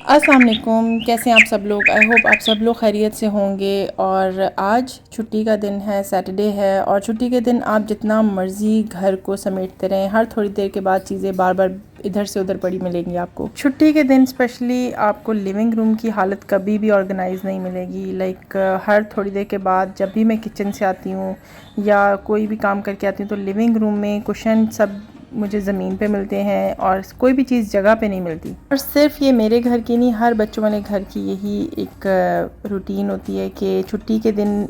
अस्सलाम वालेकुम, कैसे हैं आप सब लोग। आई होप आप सब लोग खैरियत से होंगे। और आज छुट्टी का दिन है, सैटरडे है। और छुट्टी के दिन आप जितना मर्ज़ी घर को समेटते रहें, हर थोड़ी देर के बाद चीज़ें बार बार इधर से उधर पड़ी मिलेंगी आपको। छुट्टी के दिन स्पेशली आपको लिविंग रूम की हालत कभी भी ऑर्गेनाइज़ नहीं मिलेगी। हर थोड़ी देर के बाद जब भी मैं किचन से आती हूँ या कोई भी काम करके आती हूँ तो लिविंग रूम में कुशन सब मुझे ज़मीन पे मिलते हैं और कोई भी चीज़ जगह पे नहीं मिलती। और सिर्फ ये मेरे घर की नहीं, हर बच्चों वाले घर की यही एक रूटीन होती है कि छुट्टी के दिन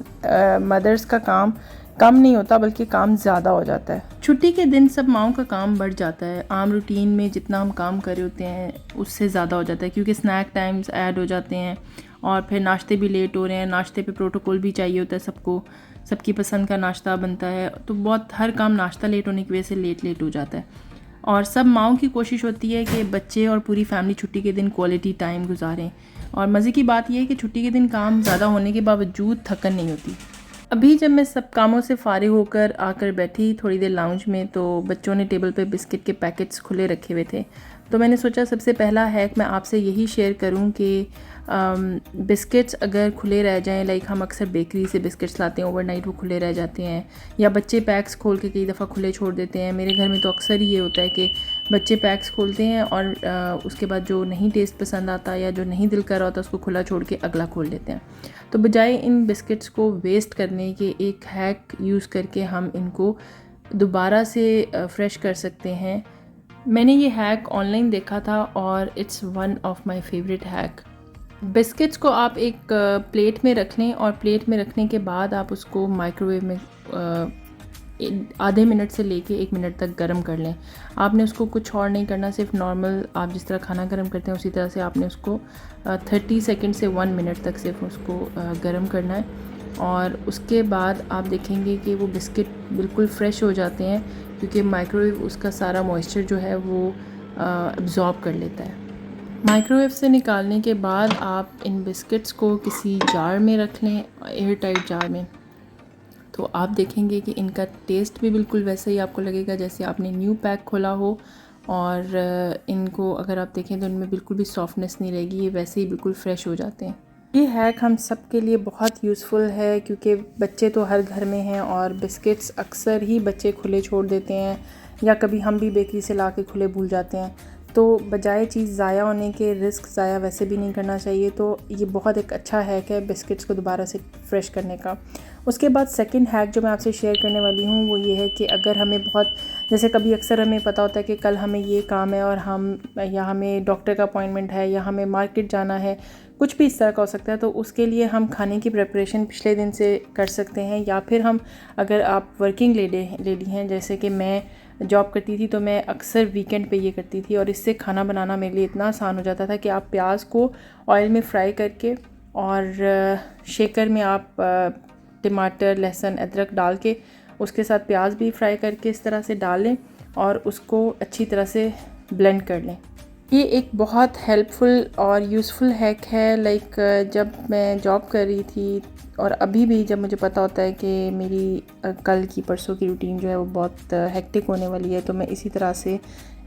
मदर्स का काम कम नहीं होता बल्कि काम ज़्यादा हो जाता है। छुट्टी के दिन सब माओं का काम बढ़ जाता है। आम रूटीन में जितना हम काम कर रहे होते हैं उससे ज़्यादा हो जाता है, क्योंकि स्नैक टाइम्स ऐड हो जाते हैं और फिर नाश्ते भी लेट हो रहे हैं। नाश्ते पे प्रोटोकॉल भी चाहिए होता है सबको, सबकी पसंद का नाश्ता बनता है, तो बहुत हर काम नाश्ता लेट होने की वजह से लेट हो जाता है। और सब माओं की कोशिश होती है कि बच्चे और पूरी फैमिली छुट्टी के दिन क्वालिटी टाइम गुजारें। और मज़े की बात यह है कि छुट्टी के दिन काम ज़्यादा होने के बावजूद थकन नहीं होती। अभी जब मैं सब कामों से फारिग होकर आकर बैठी थोड़ी देर लाउंज में, तो बच्चों ने टेबल पे बिस्किट के पैकेट्स खुले रखे हुए थे। तो मैंने सोचा सबसे पहला हैक मैं आपसे यही शेयर करूं कि बिस्किट्स अगर खुले रह जाएं, हम अक्सर बेकरी से बिस्किट्स लाते हैं, ओवरनाइट वो खुले रह जाते हैं, या बच्चे पैक्स खोल के कई दफ़ा खुले छोड़ देते हैं। मेरे घर में तो अक्सर ही ये होता है कि बच्चे पैक्स खोलते हैं और उसके बाद जो नहीं टेस्ट पसंद आता या जो नहीं दिल कर रहा होता उसको खुला छोड़ के अगला खोल लेते हैं। तो बजाय इन बिस्किट्स को वेस्ट करने के एक हैक यूज़ करके हम इनको दोबारा से फ्रेश कर सकते हैं। मैंने ये हैक ऑनलाइन देखा था और it's one of my favourite hack. Biscuits को आप एक प्लेट में रख लें और प्लेट में रखने के बाद आप उसको माइक्रोवेव में आधे मिनट से लेके 1 मिनट तक गर्म कर लें। आपने उसको कुछ और नहीं करना, सिर्फ नॉर्मल आप जिस तरह खाना गर्म करते हैं उसी तरह से आपने उसको 30 सेकंड से 1 मिनट तक सिर्फ उसको गर्म करना है। और उसके बाद आप देखेंगे कि वो बिस्किट बिल्कुल फ्रेश हो जाते हैं, क्योंकि माइक्रोवेव उसका सारा मॉइस्चर जो है वो अब्ज़ॉर्ब कर लेता है। माइक्रोवेव से निकालने के बाद आप इन बिस्किट्स को किसी जार में रख लें, एयर टाइट जार में। तो आप देखेंगे कि इनका टेस्ट भी बिल्कुल वैसे ही आपको लगेगा जैसे आपने न्यू पैक खोला हो। और इनको अगर आप देखें तो इनमें बिल्कुल भी सॉफ्टनेस नहीं रहेगी, ये वैसे ही बिल्कुल फ्रेश हो जाते हैं। ये हैक हम सब के लिए बहुत यूज़फुल है, क्योंकि बच्चे तो हर घर में हैं और बिस्किट्स अक्सर ही बच्चे खुले छोड़ देते हैं, या कभी हम भी बेकरी से ला के खुले भूल जाते हैं। तो बजाय चीज़ ज़ाया होने के, रिस्क ज़ाया वैसे भी नहीं करना चाहिए। तो ये बहुत एक अच्छा हैक है बिस्किट्स को दोबारा से फ्रेश करने का। उसके बाद सेकंड हैक जो मैं आपसे शेयर करने वाली हूँ वो ये है कि अगर हमें बहुत, जैसे कभी अक्सर हमें पता होता है कि कल हमें ये काम है और हमें डॉक्टर का अपॉइंटमेंट है या हमें मार्केट जाना है, कुछ भी इस तरह का हो सकता है, तो उसके लिए हम खाने की प्रिपरेशन पिछले दिन से कर सकते हैं। या फिर हम, अगर आप वर्किंग लेडी हैं जैसे कि मैं जॉब करती थी, तो मैं अक्सर वीकेंड पे ये करती थी और इससे खाना बनाना मेरे लिए इतना आसान हो जाता था कि आप प्याज को ऑयल में फ्राई करके और शेकर में आप टमाटर, लहसुन, अदरक डाल के उसके साथ प्याज भी फ्राई करके इस तरह से डाल लें और उसको अच्छी तरह से ब्लेंड कर लें। ये एक बहुत हेल्पफुल और यूज़फुल हैक है। जब मैं जॉब कर रही थी और अभी भी जब मुझे पता होता है कि मेरी कल की परसों की रूटीन जो है वो बहुत हेक्टिक होने वाली है, तो मैं इसी तरह से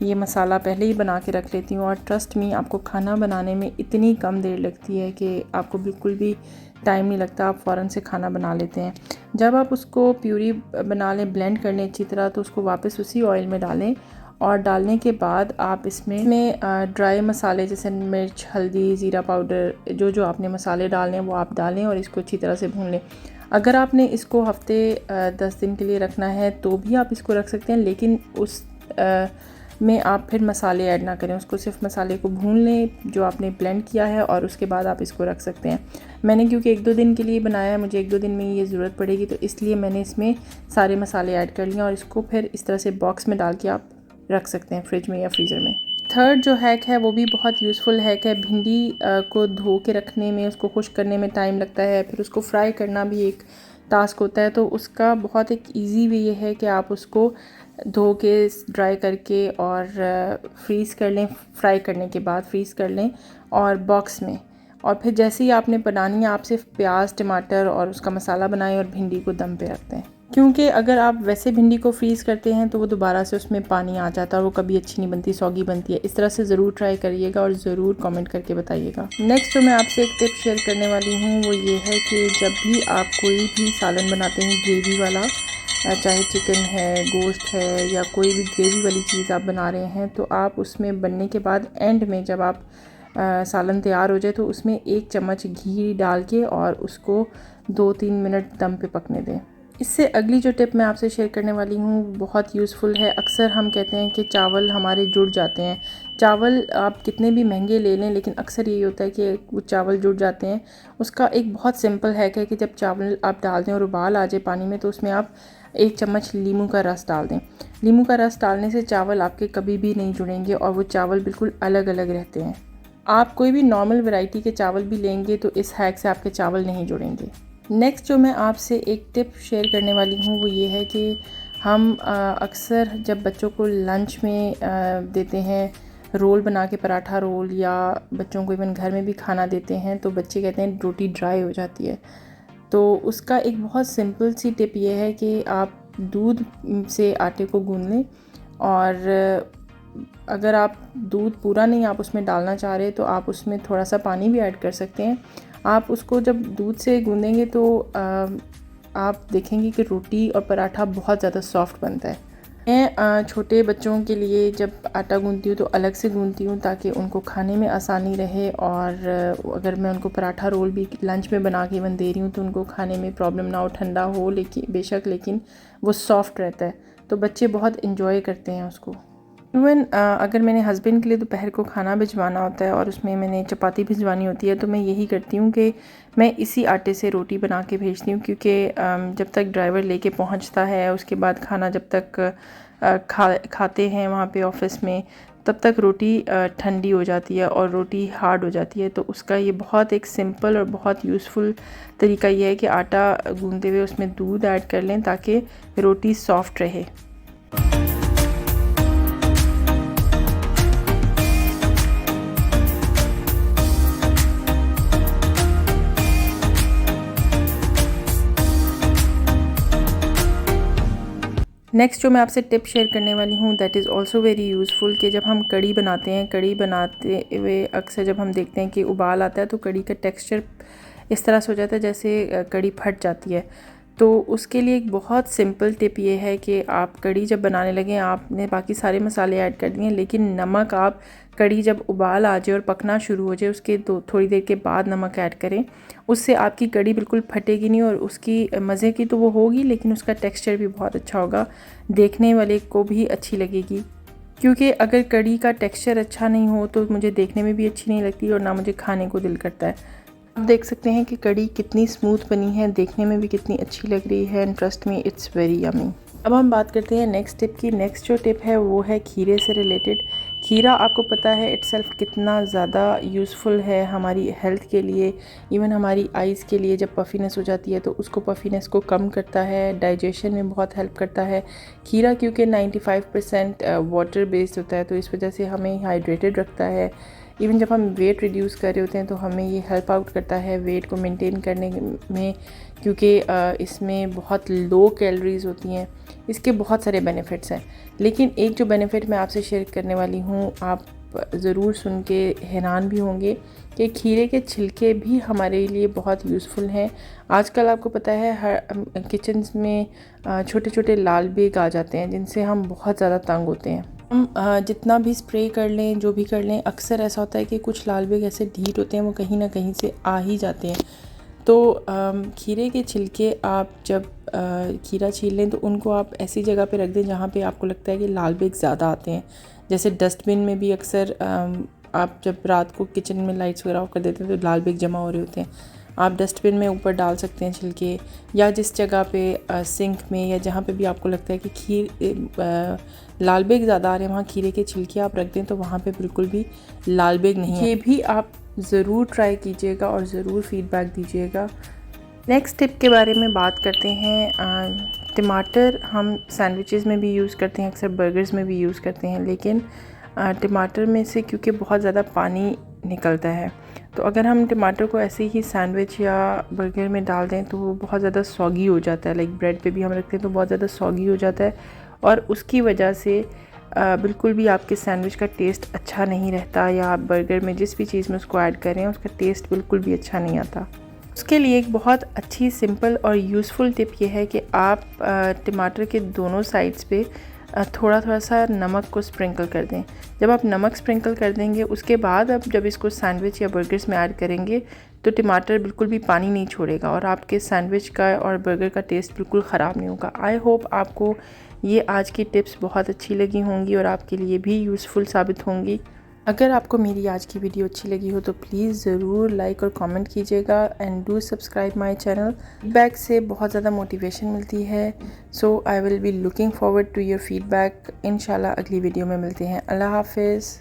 ये मसाला पहले ही बना के रख लेती हूँ। और ट्रस्ट मी, आपको खाना बनाने में इतनी कम देर लगती है कि आपको बिल्कुल भी टाइम नहीं लगता, आप फ़ौरन से खाना बना लेते हैं। जब आप उसको प्यूरी बना लें, ब्लेंड कर लें अच्छी तरह, तो उसको वापस उसी ऑयल में डालें और डालने के बाद आप इसमें ड्राई मसाले जैसे मिर्च, हल्दी, ज़ीरा पाउडर, जो आपने मसाले डालने हैं वो आप डालें और इसको अच्छी तरह से भून लें। अगर आपने इसको हफ़्ते 10 दिन के लिए रखना है तो भी आप इसको रख सकते हैं, लेकिन उस में आप फिर मसाले ऐड ना करें, उसको सिर्फ मसाले को भून लें जो आपने ब्लेंड किया है और उसके बाद आप इसको रख सकते हैं। मैंने क्योंकि 1-2 दिन के लिए बनाया है, मुझे 1-2 दिन में ये ज़रूरत पड़ेगी, तो इसलिए मैंने इसमें सारे मसाले ऐड कर लिए और इसको फिर इस तरह से बॉक्स में डाल के आप रख सकते हैं फ्रिज में या फ्रीज़र में। थर्ड जो हैक है वो भी बहुत यूज़फुल हैक है। भिंडी को धो के रखने में, उसको खुश्क करने में टाइम लगता है, फिर उसको फ्राई करना भी एक टास्क होता है। तो उसका बहुत एक ईज़ी वे ये है कि आप उसको धो के ड्राई करके और फ्रीज़ कर लें, फ्राई करने के बाद फ्रीज़ कर लें और बॉक्स में, और फिर जैसे ही आपने बनानी है आप सिर्फ प्याज, टमाटर और उसका मसाला बनाएं और भिंडी को दम पे रख दें। क्योंकि अगर आप वैसे भिंडी को फ्रीज़ करते हैं तो वो दोबारा से उसमें पानी आ जाता है और वो कभी अच्छी नहीं बनती, सौगी बनती है। इस तरह से ज़रूर ट्राई करिएगा और ज़रूर कमेंट करके बताइएगा। नेक्स्ट जो मैं आपसे एक टिप शेयर करने वाली हूँ वो ये है कि जब भी आप कोई भी सालन बनाते हैं ग्रेवी वाला, चाहे चिकन है, गोश्त है या कोई भी ग्रेवी वाली चीज़ आप बना रहे हैं, तो आप उसमें बनने के बाद एंड में जब आप सालन तैयार हो जाए तो उसमें 1 चम्मच घी डाल के और उसको 2-3 मिनट दम पे पकने दें। इससे अगली जो टिप मैं आपसे शेयर करने वाली हूँ बहुत यूज़फुल है। अक्सर हम कहते हैं कि चावल हमारे जुड़ जाते हैं। चावल आप कितने भी महंगे ले लें, लेकिन अक्सर यही होता है कि वो चावल जुड़ जाते हैं। उसका एक बहुत सिंपल हैक है कि जब चावल आप डाल दें और उबाल आ जाए पानी में, तो उसमें आप 1 चम्मच नींबू का रस डाल दें। नींबू का रस डालने से चावल आपके कभी भी नहीं जुड़ेंगे और वो चावल बिल्कुल अलग अलग रहते हैं। आप कोई भी नॉर्मल वैरायटी के चावल भी लेंगे तो इस हैक से आपके चावल नहीं जुड़ेंगे। नेक्स्ट जो मैं आपसे एक टिप शेयर करने वाली हूँ वो ये है कि हम अक्सर जब बच्चों को लंच में देते हैं रोल बना के, पराठा रोल, या बच्चों को इवन घर में भी खाना देते हैं, तो बच्चे कहते हैं रोटी ड्राई हो जाती है। तो उसका एक बहुत सिंपल सी टिप ये है कि आप दूध से आटे को गूंद लें और अगर आप दूध पूरा नहीं आप उसमें डालना चाह रहे तो आप उसमें थोड़ा सा पानी भी ऐड कर सकते हैं। आप उसको जब दूध से गूंदेंगे तो आप देखेंगे कि रोटी और पराठा बहुत ज़्यादा सॉफ्ट बनता है। मैं छोटे बच्चों के लिए जब आटा गूंदती हूँ तो अलग से गूंदती हूँ ताकि उनको खाने में आसानी रहे, और अगर मैं उनको पराठा रोल भी लंच में बना के इवन दे रही हूँ तो उनको खाने में प्रॉब्लम ना हो, ठंडा हो लेकिन बेशक, लेकिन वो सॉफ्ट रहता है, तो बच्चे बहुत इन्जॉय करते हैं उसको। इवन अगर मैंने हस्बैंड के लिए दोपहर को खाना भिजवाना होता है और उसमें मैंने चपाती भिजवानी होती है तो मैं यही करती हूँ कि मैं इसी आटे से रोटी बना के भेजती हूँ, क्योंकि जब तक ड्राइवर लेके पहुँचता है उसके बाद खाना जब तक खाते हैं वहाँ पे ऑफिस में, तब तक रोटी ठंडी हो जाती है और रोटी हार्ड हो जाती है। तो उसका ये बहुत एक सिंपल और बहुत यूज़फुल तरीका ये है कि आटा गूंदते हुए उसमें दूध ऐड कर लें ताकि रोटी सॉफ्ट रहे। नेक्स्ट जो मैं आपसे टिप शेयर करने वाली हूँ that is also very useful, कि जब हम कढ़ी बनाते हैं, कढ़ी बनाते हुए अक्सर जब हम देखते हैं कि उबाल आता है तो कढ़ी का टेक्सचर इस तरह से हो जाता है जैसे कढ़ी फट जाती है। तो उसके लिए एक बहुत सिंपल टिप ये है कि आप कढ़ी जब बनाने लगें, आपने बाकी सारे मसाले ऐड कर दिए लेकिन नमक आप कढ़ी जब उबाल आ जाए और पकना शुरू हो जाए उसके थोड़ी देर के बाद नमक ऐड करें। उससे आपकी कढ़ी बिल्कुल फटेगी नहीं और उसकी मज़े की तो वो होगी लेकिन उसका टेक्सचर भी बहुत अच्छा होगा, देखने वाले को भी अच्छी लगेगी। क्योंकि अगर कढ़ी का टेक्सचर अच्छा नहीं हो तो मुझे देखने में भी अच्छी नहीं लगती और ना मुझे खाने को दिल करता है। आप देख सकते हैं कि कढ़ी कितनी स्मूथ बनी है, देखने में भी कितनी अच्छी लग रही है, and trust me it's very yummy. अब हम बात करते हैं नेक्स्ट टिप की। नेक्स्ट जो टिप है वो है खीरे से रिलेटेड। खीरा आपको पता है इट्सेल्फ कितना ज़्यादा यूज़फुल है हमारी हेल्थ के लिए, इवन हमारी आइज़ के लिए। जब पफीनेस हो जाती है तो उसको पफीनेस को कम करता है, डाइजेशन में बहुत हेल्प करता है खीरा, क्योंकि 95% वाटर बेस्ड होता है तो इस वजह से हमें हाइड्रेटेड रखता है। इवन जब हम वेट रिड्यूस कर रहे होते हैं तो हमें ये हेल्प आउट करता है वेट को मेंटेन करने में, क्योंकि इसमें बहुत लो कैलोरीज़ होती हैं। इसके बहुत सारे बेनिफिट्स हैं, लेकिन एक जो बेनिफिट मैं आपसे शेयर करने वाली हूँ आप ज़रूर सुन के हैरान भी होंगे कि खीरे के छिलके भी हमारे लिए बहुत यूज़फुल हैं। आजकल आपको पता है हर किचन में छोटे छोटे लाल बेग आ जाते हैं जिनसे हम बहुत ज़्यादा तंग होते हैं। हम जितना भी स्प्रे कर लें, जो भी कर लें, अक्सर ऐसा होता है कि कुछ लाल बेग ऐसे ढीठ होते हैं, वो कहीं ना कहीं से आ ही जाते हैं। तो खीरे के छिलके आप जब खीरा छील लें तो उनको आप ऐसी जगह पे रख दें जहाँ पे आपको लगता है कि लाल बेग ज़्यादा आते हैं। जैसे डस्टबिन में भी अक्सर आप जब रात को किचन में लाइट्स वगैरह ऑफ कर देते हैं तो लाल बेग जमा हो रहे होते हैं, आप डस्टबिन में ऊपर डाल सकते हैं छिलके, या जिस जगह पे सिंक में या जहाँ पे भी आपको लगता है कि लाल बेग ज़्यादा आ रहे हैं वहाँ खीरे के छिलके आप रख दें तो वहाँ पे बिल्कुल भी लाल बेग नहीं है। ये भी आप ज़रूर ट्राई कीजिएगा और ज़रूर फीडबैक दीजिएगा। नेक्स्ट टिप के बारे में बात करते हैं। टमाटर हम सैंडविचेस में भी यूज़ करते हैं, अक्सर बर्गर्स में भी यूज़ करते हैं, लेकिन टमाटर में से क्योंकि बहुत ज़्यादा पानी निकलता है तो अगर हम टमाटर को ऐसे ही सैंडविच या बर्गर में डाल दें तो वो बहुत ज़्यादा सॉगी हो जाता है। लाइक ब्रेड पे भी हम रखते हैं तो बहुत ज़्यादा सॉगी हो जाता है और उसकी वजह से बिल्कुल भी आपके सैंडविच का टेस्ट अच्छा नहीं रहता, या आप बर्गर में जिस भी चीज़ में उसको ऐड करें उसका टेस्ट बिल्कुल भी अच्छा नहीं आता। उसके लिए एक बहुत अच्छी सिंपल और यूज़फुल टिप ये है कि आप टमाटर के दोनों साइड्स पे थोड़ा थोड़ा सा नमक को स्प्रिंकल कर दें। जब आप नमक स्प्रिंकल कर देंगे उसके बाद आप जब इसको सैंडविच या बर्गर्स में ऐड करेंगे तो टमाटर बिल्कुल भी पानी नहीं छोड़ेगा और आपके सैंडविच का और बर्गर का टेस्ट बिल्कुल ख़राब नहीं होगा। आई होप आपको ये आज की टिप्स बहुत अच्छी लगी होंगी और आपके लिए भी यूज़फुल साबित होंगी। अगर आपको मेरी आज की वीडियो अच्छी लगी हो तो प्लीज़ ज़रूर लाइक और कमेंट कीजिएगा and do subscribe my channel. Feedback से बहुत ज़्यादा मोटिवेशन मिलती है। So I will be looking forward to your feedback. इंशाल्लाह अगली वीडियो में मिलते हैं। अल्लाह हाफिज़।